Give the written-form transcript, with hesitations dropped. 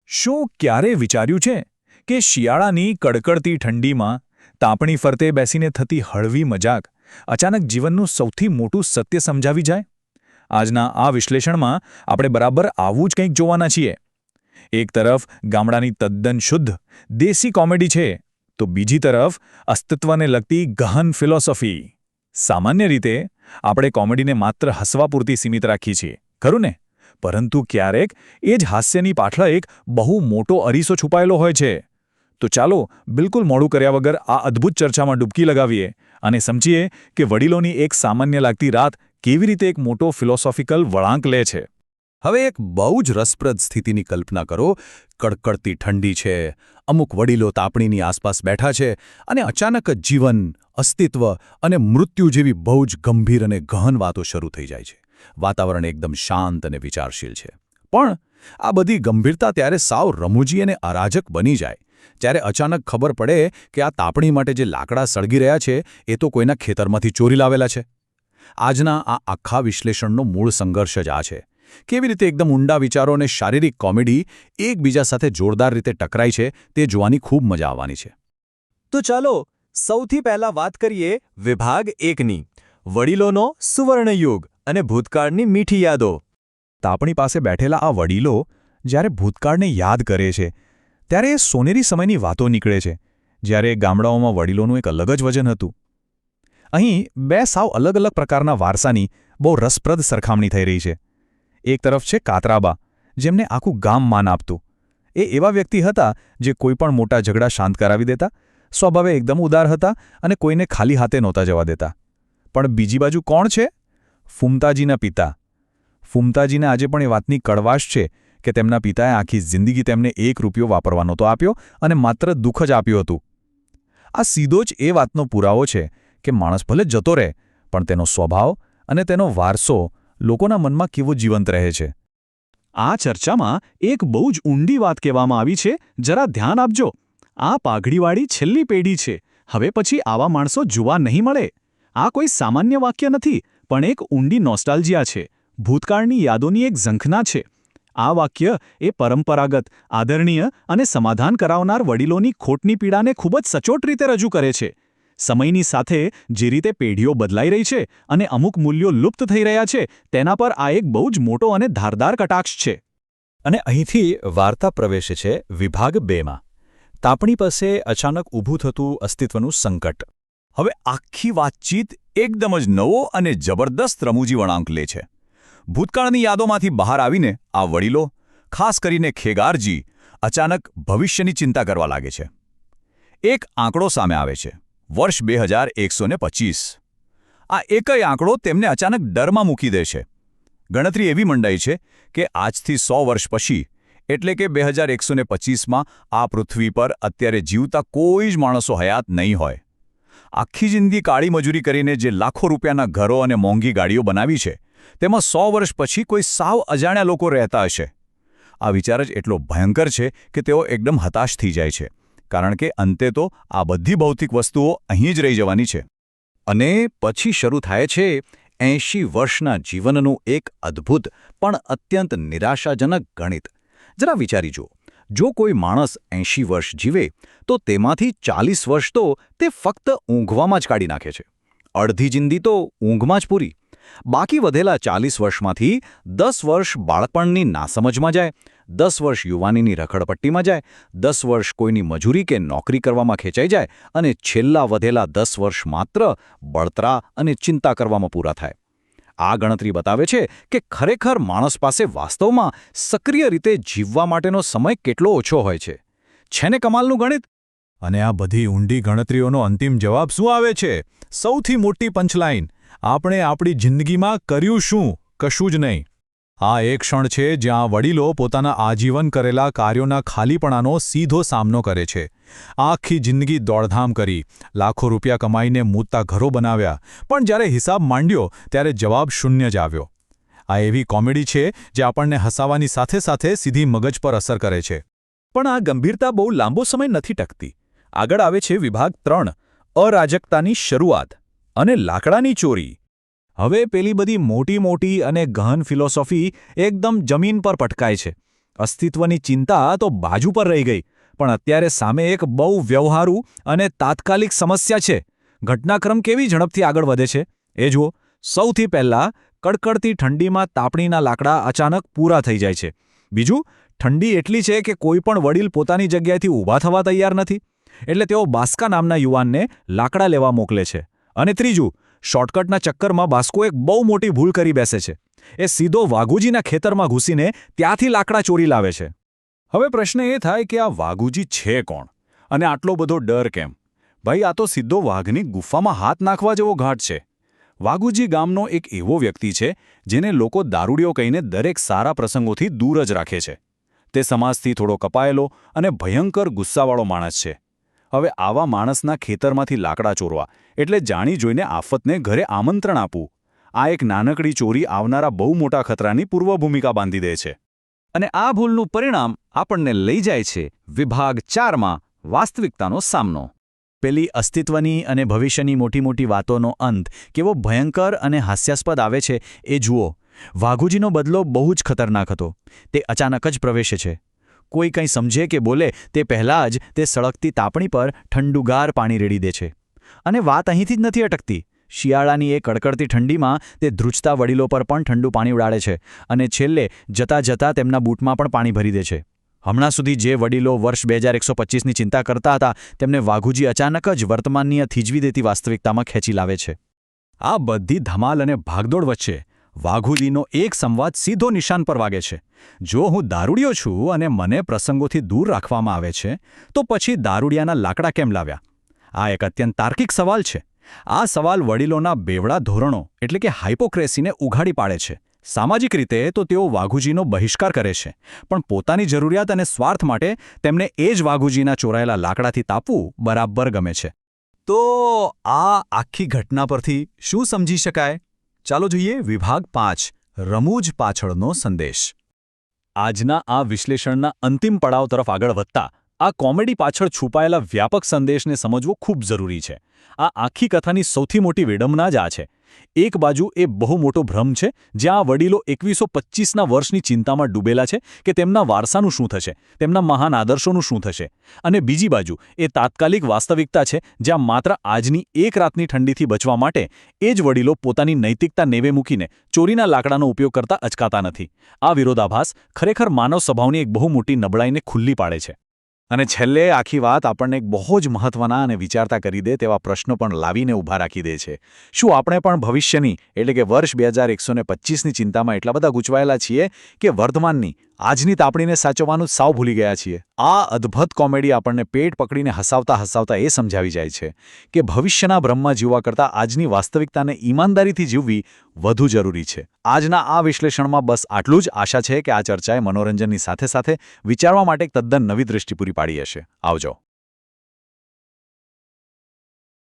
શું ક્યારે વિચાર્યું છે કે શિયાળાની કડકડતી ઠંડીમાં તાપણી ફરતે બેસીને થતી હળવી મજાક અચાનક જીવનનું સૌથી મોટું સત્ય સમજાવી જાય? આજના આ વિશ્લેષણમાં આપણે બરાબર આવું જ કંઈક જોવાના છીએ. એક તરફ ગામડાની તદ્દન શુદ્ધ દેશી કોમેડી છે, તો બીજી તરફ અસ્તિત્વને લગતી ગહન ફિલોસોફી. સામાન્ય રીતે આપણે કોમેડીને માત્ર હસવા પૂરતી સીમિત રાખીએ છીએ, ખરું ને? પરંતુ ક્યારેક એ જ હાસ્યની પાછળ એક બહુ મોટો અરીસો છુપાયેલો હોય છે. તો ચાલો બિલકુલ મોડું કર્યા વગર આ અદ્ભુત ચર્ચામાં ડૂબકી લગાવીએ અને સમજીએ કે વડીલોની એક સામાન્ય લાગતી રાત કેવી રીતે એક મોટો ફિલોસોફિકલ વળાંક લે છે. હવે એક બહુ જ રસપ્રદ સ્થિતિની કલ્પના કરો. કડકડતી ઠંડી છે, અમુક વડીલો તાપણીની આસપાસ બેઠા છે અને અચાનક જ જીવન, અસ્તિત્વ અને મૃત્યુ જેવી બહુ જ ગંભીર અને ગહન વાતો શરૂ થઈ જાય છે. વાતાવરણ એકદમ શાંત અને વિચારશીલ છે. પણ આ બધી ગંભીરતા ત્યારે સાવ રમૂજી અને અરાજક બની જાય જ્યારે અચાનક ખબર પડે કે આ તાપણી માટે જે લાકડા સળગી રહ્યા છે એ તો કોઈના ખેતરમાંથી ચોરી લાવેલા છે. આજના આ આખા વિશ્લેષણનો મૂળ સંઘર્ષ જ આ છે. કેવી રીતે એકદમ ઊંડા વિચારો અને શારીરિક કોમેડી એકબીજા સાથે જોરદાર રીતે ટકરાય છે તે જોવાની ખૂબ મજા આવવાની છે. તો ચાલો સૌથી પહેલા વાત કરીએ વિભાગ 1ની, વડીલોનો સુવર્ણયુગ અને ભૂતકાળની મીઠી યાદો. તાપણી પાસે બેઠેલા આ વડીલો જ્યારે ભૂતકાળને યાદ કરે છે ત્યારે એ સોનેરી સમયની વાતો નીકળે છે, જ્યારે ગામડાઓમાં વડીલોનું એક અલગ જ વજન હતું. અહીં બે સાવ અલગ અલગ પ્રકારના વારસાની બહુ રસપ્રદ સરખામણી થઈ રહી છે. એક તરફ છે કાતરાબા, જેમને આખું ગામ માન આપતું. એ એવા વ્યક્તિ હતા જે કોઈપણ મોટા ઝઘડા શાંત કરાવી દેતા, સ્વભાવે એકદમ ઉદાર હતા અને કોઈને ખાલી હાથે નહોતા જવા દેતા. પણ બીજી બાજુ કોણ છે? ફૂમતાજીના પિતા. ફૂમતાજીને આજે પણ એ વાતની કડવાશ છે કે તેમના પિતાએ આખી જિંદગી તેમને ₹1 વાપરવા નહોતો આપ્યો અને માત્ર દુઃખ જ આપ્યું હતું. આ સીધો જ એ વાતનો પુરાવો છે કે માણસ ભલે જતો રહે, પણ તેનો સ્વભાવ અને તેનો વારસો લોકોના મનમાં કેવો જીવંત રહે છે. આ ચર્ચામાં એક બહુ જ ઊંડી વાત કહેવામાં આવી છે, જરા ધ્યાન આપજો. આ પાઘડીવાળી છેલ્લી પેઢી છે, હવે પછી આવા માણસો જોવા નહીં મળે. આ કોઈ સામાન્ય વાક્ય નથી, પણ એક ઊંડી નોસ્ટાલ્જિયા છે, ભૂતકાળની યાદોની એક ઝંખના છે. આ વાક્ય એ પરંપરાગત, આદરણીય અને સમાધાન કરાવનાર વડીલોની ખોટની પીડાને ખૂબ જ સચોટ રીતે રજૂ કરે છે. સમયની સાથે જે રીતે પેઢીઓ બદલાઈ રહી છે અને અમુક મૂલ્યો લુપ્ત થઈ રહ્યા છે, તેના પર આ એક બહુ જ મોટો અને ધારદાર કટાક્ષ છે. અને અહીંથી વાર્તા પ્રવેશે છે વિભાગ 2માં. તાપણી પાસે અચાનક ઊભું થતું અસ્તિત્વનું સંકટ. હવે આખી વાતચીત એકદમ જ નવો અને જબરદસ્ત રમૂજી વળાંક લે છે. ભૂતકાળની યાદોમાંથી બહાર આવીને આ વડીલો, ખાસ કરીને ખેગારજી, અચાનક ભવિષ્યની ચિંતા કરવા લાગે છે. એક આંકડો સામે આવે છે, વર્ષ 2125. આ એકય આંકડો તેમને અચાનક ડરમાં મૂકી દે છે. ગણતરી એવી મંડાઈ છે કે આજથી 100 વર્ષ પછી, એટલે કે 2125માં આ પૃથ્વી પર અત્યારે જીવતા કોઈ જ માણસો હયાત નહીં હોય. આખી જિંદગી કાળી મજૂરી કરીને જે લાખો રૂપિયાના ઘરો અને મોંઘી ગાડીઓ બનાવી છે, તેમાં 100 વર્ષ પછી કોઈ સાવ અજાણ્યા લોકો રહેતા હશે. આ વિચાર જ એટલો ભયંકર છે કે તેઓ એકદમ હતાશ થઈ જાય છે, કારણ કે અંતે તો આ બધી ભૌતિક વસ્તુઓ અહીં જ રહી જવાની છે. અને પછી શરૂ થાય છે 80 વર્ષના જીવનનું એક અદ્ભુત પણ અત્યંત નિરાશાજનક ગણિત. જરા વિચારી જુઓ, જો કોઈ માણસ 80 વર્ષ જીવે તો તેમાંથી 40 વર્ષ તો તે ફક્ત ઊંઘવામાં જ કાઢી નાખે છે. અડધી જિંદગી તો ઊંઘમાં જ પૂરી. બાકી વધેલા 40 વર્ષમાંથી 10 વર્ષ બાળપણની નાસમજમાં જાય, 10 વર્ષ યુવાનીની રખડપટ્ટીમાં જાય, 10 વર્ષ કોઈની મજૂરી કે નોકરી કરવામાં ખેંચાઈ જાય અને છેલ્લા વધેલા 10 વર્ષ માત્ર બળતરા અને ચિંતા કરવામાં પૂરા થાય. આ ગણતરી બતાવે છે કે ખરેખર માણસ પાસે વાસ્તવમાં સક્રિય રીતે જીવવા માટેનો સમય કેટલો ઓછો હોય છે. છે ને કમાલનું ગણિત? અને આ બધી ઊંડી ગણતરીઓનો અંતિમ જવાબ શું આવે છે? સૌથી મોટી પંચલાઈન: આપણે આપણી જિંદગીમાં કર્યું શું? કશું જ નહીં. આ એક ક્ષણ છે જ્યાં વડીલો પોતાના આજીવન કરેલા કાર્યોના ખાલીપણાનો સીધો સામનો કરે છે. આખી જિંદગી દોડધામ કરી, લાખો રૂપિયા કમાઈને મૂતતા ઘરો બનાવ્યા, પણ જ્યારે હિસાબ માંડ્યો ત્યારે જવાબ શૂન્ય જ આવ્યો. આ એવી કોમેડી છે જે આપણને હસાવવાની સાથે સાથે સીધી મગજ પર અસર કરે છે. પણ આ ગંભીરતા બહુ લાંબો સમય નથી ટકતી. આગળ આવે છે વિભાગ 3, અરાજકતાની શરૂઆત અને લાકડાની ચોરી. હવે પેલી બધી મોટી અને ગહન ફિલોસોફી એકદમ જમીન પર પટકાય છે. અસ્તિત્વની ચિંતા તો બાજુ પર રહી ગઈ, પણ અત્યારે સામે એક બહુ વ્યવહારુ અને તાત્કાલિક સમસ્યા છે. ઘટનાક્રમ કેવી ઝડપથી આગળ વધે છે એ જુઓ. સૌથી પહેલાં કડકડતી ઠંડીમાં તાપણીના લાકડા અચાનક પૂરા થઈ જાય છે. બીજું, ઠંડી એટલી છે કે કોઈ પણ વડીલ પોતાની જગ્યાએથી ઊભા થવા તૈયાર નથી, એટલે તેઓ બાસ્કા નામના યુવાનને લાકડા લેવા મોકલે છે. અને ત્રીજું, શોર્ટકટના ચક્કરમાં બાસ્કો એક બહુ મોટી ભૂલ કરી બેસે છે. એ સીધો વાઘુજીના ખેતરમાં ઘૂસીને ત્યાંથી લાકડા ચોરી લાવે છે. હવે પ્રશ્ન એ થાય કે આ વાઘુજી છે કોણ? અને આટલો બધો ડર કેમ? ભાઈ, આ તો સીધો વાઘની ગુફામાં હાથ નાખવા જેવો ઘાટ છે. વાઘુજી ગામનો એક એવો વ્યક્તિ છે જેને લોકો દારૂડિયો કહીને દરેક સારા પ્રસંગોથી દૂર જ રાખે છે. તે સમાજથી થોડો કપાયેલો અને ભયંકર ગુસ્સાવાળો માણસ છે. હવે આવા માણસના ખેતરમાંથી લાકડા ચોરવા એટલે જાણી જોઈને આફતને ઘરે આમંત્રણ આપવું. આ એક નાનકડી ચોરી આવનારા બહુ મોટા ખતરાની પૂર્વભૂમિકા બાંધી દે છે. અને આ ભૂલનું પરિણામ આપણને લઈ જાય છે વિભાગ 4માં વાસ્તવિકતાનો સામનો. પેલી અસ્તિત્વની અને ભવિષ્યની મોટી મોટી વાતોનો અંત કેવો ભયંકર અને હાસ્યાસ્પદ આવે છે એ જુઓ. વાઘુજીનો બદલો બહુ જ ખતરનાક હતો. તે અચાનક જ પ્રવેશે છે. કોઈ કંઈ સમજે કે બોલે તે પહેલાં જ તે સળગતી તાપણી પર ઠંડુગાર પાણી રેડી દે છે. અને વાત અહીંથી જ નથી અટકતી. શિયાળાની એ કડકડતી ઠંડીમાં તે ધ્રુજતા વડીલો પર પણ ઠંડુ પાણી ઉડાડે છે અને છેલ્લે જતાં જતાં તેમના બૂટમાં પણ પાણી ભરી દે છે. હમણાં સુધી જે વડીલો વર્ષ 2125ની ચિંતા કરતા હતા તેમને વાઘુજી અચાનક જ વર્તમાનની આ થીજવી દેતી વાસ્તવિકતામાં ખેંચી લાવે છે. આ બધી ધમાલ અને ભાગદોડ વચ્ચે વાઘુજીનો એક સંવાદ સીધો નિશાન પર વાગે છે. જો હું દારૂડિયો છું અને મને પ્રસંગોથી દૂર રાખવામાં આવે છે, તો પછી દારૂડિયાના લાકડા કેમ લાવ્યા? આ એક અત્યંત તાર્કિક સવાલ છે. આ સવાલ વડીલોના બેવડા ધોરણો એટલે કે હાઇપોક્રેસીને ઉઘાડી પાડે છે. સામાજિક રીતે તો તેઓ વાઘુજીનો બહિષ્કાર કરે છે, પણ પોતાની જરૂરિયાત અને સ્વાર્થ માટે તેમને એ જ વાઘુજીના ચોરાયેલા લાકડાથી તાપવું બરાબર ગમે છે. તો આ આખી ઘટના પરથી શું સમજી શકાય? ચાલો જોઈએ વિભાગ 5 રમૂજ પાછળનો સંદેશ. આજના આ વિશ્લેષણના અંતિમ પડાવ તરફ આગળ વધતા આ કોમેડી પાછળ છુપાયેલા વ્યાપક સંદેશને સમજવો ખૂબ જરૂરી છે. આ આખી કથાની સૌથી મોટી વિડંબના જ આ છે. એક બાજુ એ બહુ મોટો ભ્રમ છે જ્યાં આ વડીલો 2125ના વર્ષની ચિંતામાં ડૂબેલા છે કે તેમના વારસાનું શું થશે, તેમના મહાન આદર્શોનું શું થશે. અને બીજી બાજુ એ તાત્કાલિક વાસ્તવિકતા છે જ્યાં માત્ર આજની એક રાતની ઠંડીથી બચવા માટે એ જ વડીલો પોતાની નૈતિકતા નેવે મૂકીને ચોરીના લાકડાનો ઉપયોગ કરતા અચકાતા નથી. આ વિરોધાભાસ ખરેખર માનવ સ્વભાવની એક બહુ મોટી નબળાઈને ખુલ્લી પાડે છે. અને છેલ્લે આખી વાત આપણને એક બહુ જ મહત્વના અને વિચારતા કરી દે તેવા પ્રશ્નો પણ લાવીને ઊભા રાખી દે છે. શું આપણે પણ ભવિષ્યની એટલે કે વર્ષ 2125ની ચિંતામાં એટલા બધા ગૂંચવાયેલા છીએ કે વર્તમાનની આજની તાપણીને સાચવવાનું સાવ ભૂલી ગયા છીએ? આ અદ્ભુત કોમેડી આપણને પેટ પકડીને હસાવતા હસાવતા એ સમજાવી જાય છે કે ભવિષ્યના ભ્રમમાં જીવવા કરતાં આજની વાસ્તવિકતાને ઈમાનદારીથી જીવવી વધુ જરૂરી છે. આજના આ વિશ્લેષણમાં બસ આટલું જ. આશા છે કે આ ચર્ચાએ મનોરંજનની સાથે સાથે વિચારવા માટે તદ્દન નવી દૃષ્ટિ પૂરી પાડી હશે. આવજો.